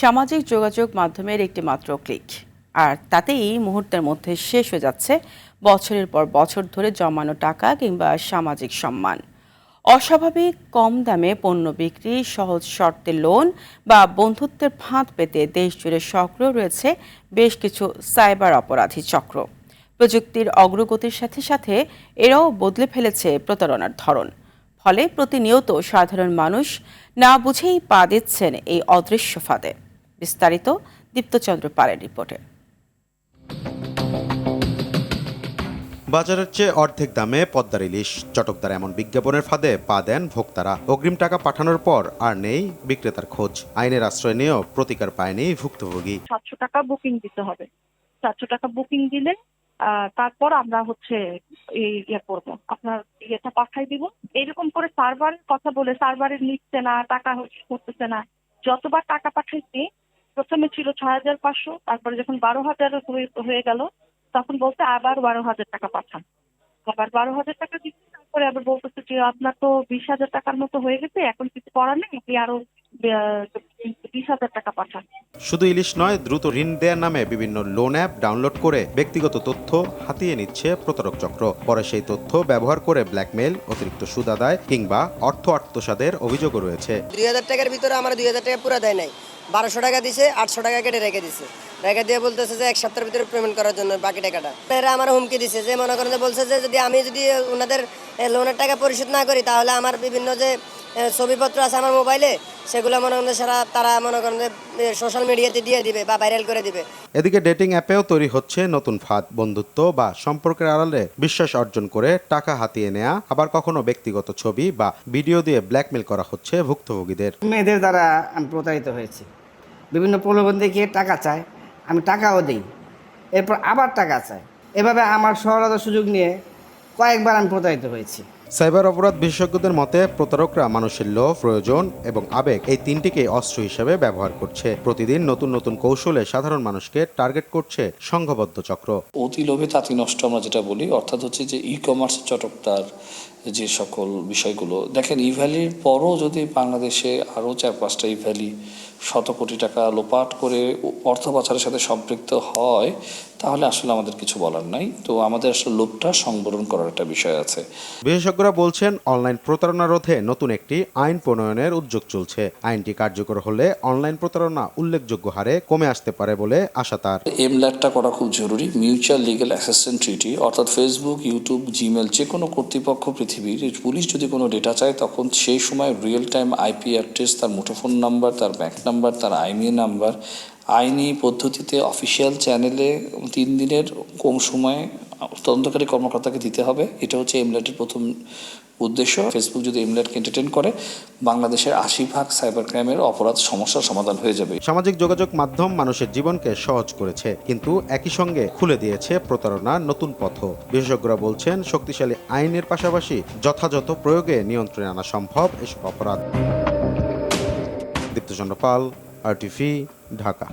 সামাজিক যোগাযোগ মাধ্যমের একটি মাত্র ক্লিক, আর তাতেই মুহূর্তের মধ্যে শেষ হয়ে যাচ্ছে বছরের পর বছর ধরে জমানো টাকা কিংবা সামাজিক সম্মান। অস্বাভাবিক কম দামে পণ্য বিক্রি, সহজ শর্তে লোন বা বন্ধুত্বের ফাঁদ পেতে দেশজুড়ে সক্রিয় রয়েছে বেশ কিছু সাইবার অপরাধী চক্র। প্রযুক্তির অগ্রগতির সাথে সাথে এরাও বদলে ফেলেছে প্রতারণার ধরন। ফলে প্রতিনিয়ত সাধারণ মানুষ না বুঝেই পা দিচ্ছেন এই অদৃশ্য ফাঁদে। বিস্তারিত দীপ্তচন্দ্র পালের রিপোর্টে। বাজারের চেয়ে অর্ধেক দামে পদ্মার ইলিশ, চটকদার এমন বিজ্ঞাপনের ফাঁদে পা দেন ভোক্তারা। অগ্রিম টাকা পাঠানোর পর আর নেই বিক্রেতার খোঁজ। আইনের আশ্রয় নিয়েও প্রতিকার পায়নি ভুক্তভোগী। 700 টাকা বুকিং দিতে হবে। 700 টাকা বুকিং দিলে তারপর আমরা করবো, আপনার ইয়েটা পাঠাই দিব। এরকম করে সার্ভারের কথা বলে সার্ভারের নিচ্ছে না, টাকা করতেছে না। যতবার টাকা পাঠাইছি, প্রথমে ছিল 6,500, তারপরে যখন 12,000 হয়ে গেল তখন বলতে আবার 12,000 টাকা পাঠান। আবার 12,000 টাকা দিচ্ছি, তারপরে আবার বলতেছে যে আপনার তো 20,000 টাকার মতো হয়ে গেছে, এখন কিছু করার নেই, আপনি আরো 20,000 টাকা পাঠান। শুধু ইলিশ নয়, দ্রুত ঋণ দেওয়ার নামে বিভিন্ন লোন অ্যাপ ডাউনলোড করে ব্যক্তিগত তথ্য হাতিয়ে নিচ্ছে প্রতারক চক্র। পরে সেই তথ্য ব্যবহার করে ব্ল্যাকমেল, অতিরিক্ত সুদ আদায় কিংবা অর্থ আত্মসাতের অভিযোগও রয়েছে। 2,000 টাকার ভিতরে আমার 2,000 টাকা পুরো দেয় নাই, 1200 টাকা দিছে, 800 টাকা কেটে রেখে দিছে। রেখে দিয়ে বলতেছে যে এক সপ্তাহের ভিতরে পেমেন্ট করার জন্য বাকি টাকাটা। এরা আমার হুমকি দিছে, যে মনে করেন যে বলছে যে যদি ওনাদের লোনের টাকা পরিশোধ না করি, তাহলে আমার বিভিন্ন যে ছবিপত্র আছে আমার মোবাইলে, সেগুলো মনে করেন তারা মনে করেন যে সোশ্যাল মিডিয়াতে দিয়ে দিবে বা ভাইরাল করে দিবে। এদিকে ডেটিং অ্যাপেও তৈরি হচ্ছে নতুন ফাঁদ। বন্ধুত্ব বা সম্পর্কের আড়ালে বিশ্বাস অর্জন করে টাকা হাতিয়ে নেওয়া, আবার কখনো ব্যক্তিগত ছবি বা ভিডিও দিয়ে ব্ল্যাকমেল করা হচ্ছে ভুক্তভোগীদের। মেয়েদের দ্বারা আমি প্রতারিত হয়েছি। বিভিন্ন প্রলোভন দেখিয়ে টাকা চায়, আমি টাকাও দিই, এরপর আবার টাকা চায়। এভাবে আমার সরলতার সুযোগ নিয়ে কয়েকবার আমি প্রতারিত হয়েছি। সাইবার অপরাধ বিশেষজ্ঞদের মতে, প্রতারকরা মানুষের লোভ, প্রয়োজন এবং আবেগ এই তিনটিকে অস্ত্র হিসেবে ব্যবহার করছে। প্রতিদিন নতুন নতুন কৌশলে সাধারণ মানুষকে টার্গেট করছে সংঘবদ্ধ চক্র। অতি লোভে তাঁতি নষ্ট, আমরা যেটা বলি, অর্থাৎ হচ্ছে যে ই কমার্স চটকদার যে সকল বিষয়গুলো দেখেন, ইভ্যালির পরও যদি বাংলাদেশে আরও 4-5টা ইভ্যালি শত কোটি টাকা লোপাট করে অর্থ পাচারের সাথে সম্পৃক্ত হয়, তাহলে আসলে আমাদের কিছু বলার নাই। তো আমাদের আসলে লোভটা সংবরণ করার একটা বিষয় আছে। বিশেষজ্ঞরা বলছেন, অনলাইন প্রতারণা রোধে নতুন একটি আইন প্রণয়নের উদ্যোগ চলছে। আইনটি কার্যকর হলে অনলাইন প্রতারণা উল্লেখযোগ্য হারে কমে আসতে পারে বলে আশা তার। এমল্যাটটা করা খুব জরুরি, মিউচুয়াল লিগ্যাল অ্যাসিস্ট্যান্স ট্রিটি, অর্থাৎ ফেসবুক, ইউটিউব, জিমেল, যে কোনো কর্তৃপক্ষ পৃথিবীর পুলিশ যদি কোনো ডেটা চায়, তখন সেই সময় রিয়েল টাইম আইপি অ্যাড্রেস, তার মুঠোফোন নাম্বার, তার ব্যাংক নাম্বার, তার আইএমইআই নাম্বার, আইনি পদ্ধতিতে অফিসিয়াল চ্যানেলে 3 দিনের কম সময়ে তদন্তকারী কর্মকর্তাকে দিতে হবে। এটা হচ্ছে এমল্যাটের প্রথম উদ্দেশ্য। ফেসবুক যদি এমল্যাটকে এন্টারটেইন করে, বাংলাদেশের 80% সাইবার ক্রাইমের অপরাধ সমস্যার সমাধান হয়ে যাবে। সামাজিক যোগাযোগ মাধ্যম মানুষের জীবনকে সহজ করেছে, কিন্তু একই সঙ্গে খুলে দিয়েছে প্রতারণার নতুন পথ। বিশেষজ্ঞরা বলছেন, শক্তিশালী আইনের পাশাপাশি যথাযথ প্রয়োগে নিয়ন্ত্রণে আনা সম্ভব এসব অপরাধ। দীপ্তচন্দ্র পাল, RTV, ঢাকা।